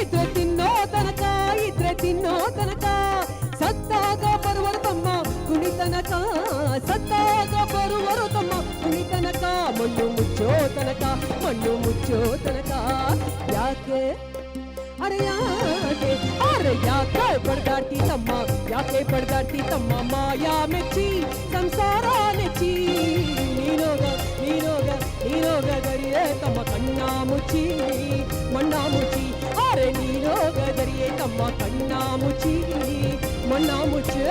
ಇದ್ರೆ ತಿನ್ನೋ ತನಕ, ಇದ್ರೆ ತಿನ್ನೋ ತನಕ, ಸತ್ತಾಗ ಬರುವರು ತಮ್ಮ ಕುಣಿತನಕ, ಸತ್ತಾಗ ಬರುವರು ತಮ್ಮ ಕುಣಿತನಕ, ಮಣ್ಣು ಮುಚ್ಚೋ ತನಕ, ಮಣ್ಣು ಮುಚ್ಚೋ ತನಕ. ಯಾಕೆ ಅರೆ ಯಾಕೆ, ಅರೆ ಯಾಕೆ ಪಡ್ದಾಡ್ತಿ ತಮ್ಮ, ಯಾಕೆ ಪಡ್ದಾಡ್ತಿ ತಮ್ಮ, ಮಾಯಾ ಮೆಚ್ಚಿ ಸಂಸಾರ ನೆಚ್ಚಿ, ನೀನೋಗ ನೀನೋಗ ನೀನೋಗ ಗರಿಯೇ ತಮ್ಮ ಕಣ್ಣ ಮುಚ್ಚಿ ಮಣ್ಣ ಮುಚ್ಚಿ, ಅರೆ ನೀನೋಗ ಗರಿಯೇ ತಮ್ಮ ಕಣ್ಣ ಮುಚ್ಚಿ ಮಣ್ಣ ಮುಚ್ಚಿ.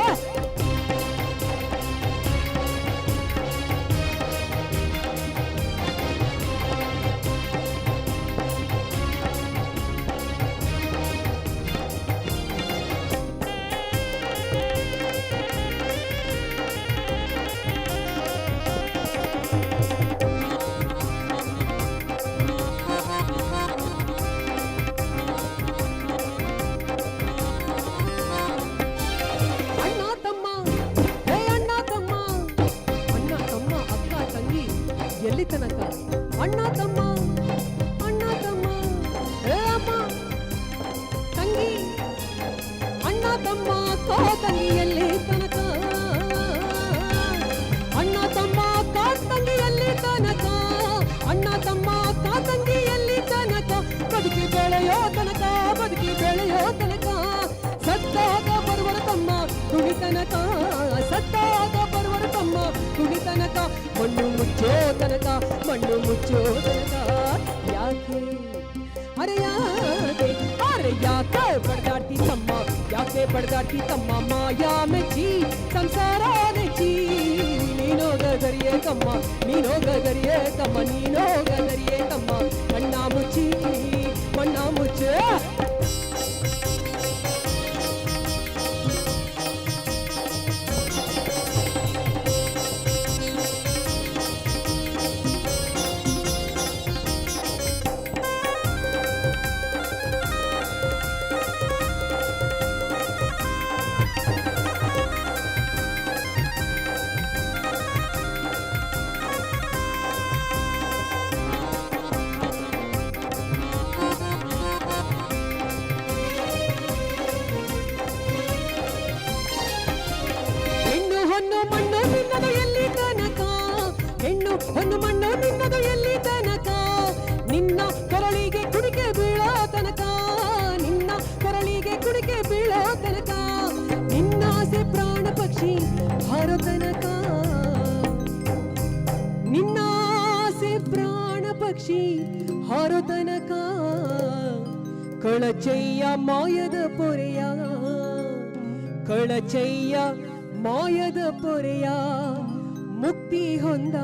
ಎಲ್ಲಿ ತನಕ ಅಣ್ಣ ತಮ್ಮ, ಅಣ್ಣ ತಮ್ಮ, ಅಮ್ಮ ತಂಗಿ, ಅಣ್ಣ ತಮ್ಮ ಅಕ್ಕ ತಂಗಿ ಎಲ್ಲಿ ತನಕ, ಅಣ್ಣ ತಮ್ಮ ಅಕ್ಕ ತಂಗಿ ಎಲ್ಲಿ ತನಕ, ಅಣ್ಣ ತಮ್ಮ ಅಕ್ಕ ತಂಗಿ ಎಲ್ಲಿ ತನಕ, ಬದುಕಿ ಬೆಳೆಯೋ ತನಕ, ಬದುಕಿ ಬೆಳೆಯೋ ತನಕ, ಸತ್ತಾಗ ಬರುವರ ತಮ್ಮ ಕುಣಿತನಕ, ಸತ್ತಾಗ ಬರುವರ ತಮ್ಮ ಕುಣಿತನಕ, ಮಣ್ಣು ಮುಚ್ಚೋ ತನಕ, ಮಣ್ಣು ಮುಚ್ಚೋ ತನಕ. ಯಾಕೆ ಅರೆ ಯಾಕೆ, ಅರೆ ಯಾಕೆ ಪಡ್ದಾಡ್ತಿ ತಮ್ಮ, ಯಾಕೆ ಪಡ್ದಾಡ್ತಿ ತಮ್ಮ, ಮಾಯಾ ಮೆಚ್ಚಿ ಸಂಸಾರ ನೆಚ್ಚಿ, ನೀನೋಗ ಗರಿಯೇ ತಮ್ಮ, ನೀನೋಗ ಗರಿಯೇ ತಮ್ಮ, ನೀನೋಗ ಗರಿಯೇ ತಮ್ಮ, ಮಣ್ಣ ಮುಚ್ಚಿ ಮಣ್ಣ ಮುಚ್ಚ. ಮಣ್ಣು ನಿನ್ನದು ಎಲ್ಲಿ ತನಕ, ಹೆಣ್ಣು ಹೊನ್ನು ಮಣ್ಣು ನಿನ್ನದು ಎಲ್ಲಿ ತನಕ, ನಿನ್ನ ಕೊರಳಿಗೆ ಕುಡಿಕೆ ಬೀಳೋ ತನಕ, ನಿನ್ನ ಕೊರಳಿಗೆ ಕುಡಿಕೆ ಬೀಳೋ ತನಕ, ನಿನ್ನಾಸೆ ಪ್ರಾಣ ಪಕ್ಷಿ ಹಾರೋ ತನಕ, ನಿನ್ನಾಸೆ ಪ್ರಾಣ ಪಕ್ಷಿ ಹಾರೋ ತನಕ, ಕಳಚಯ್ಯ ಮಾಯದ ಪೊರೆಯ, ಕಳಚಯ್ಯ ಮಾಯದ ಪೊರೆಯ ಮುಕ್ತಿ ಹೊಂದ.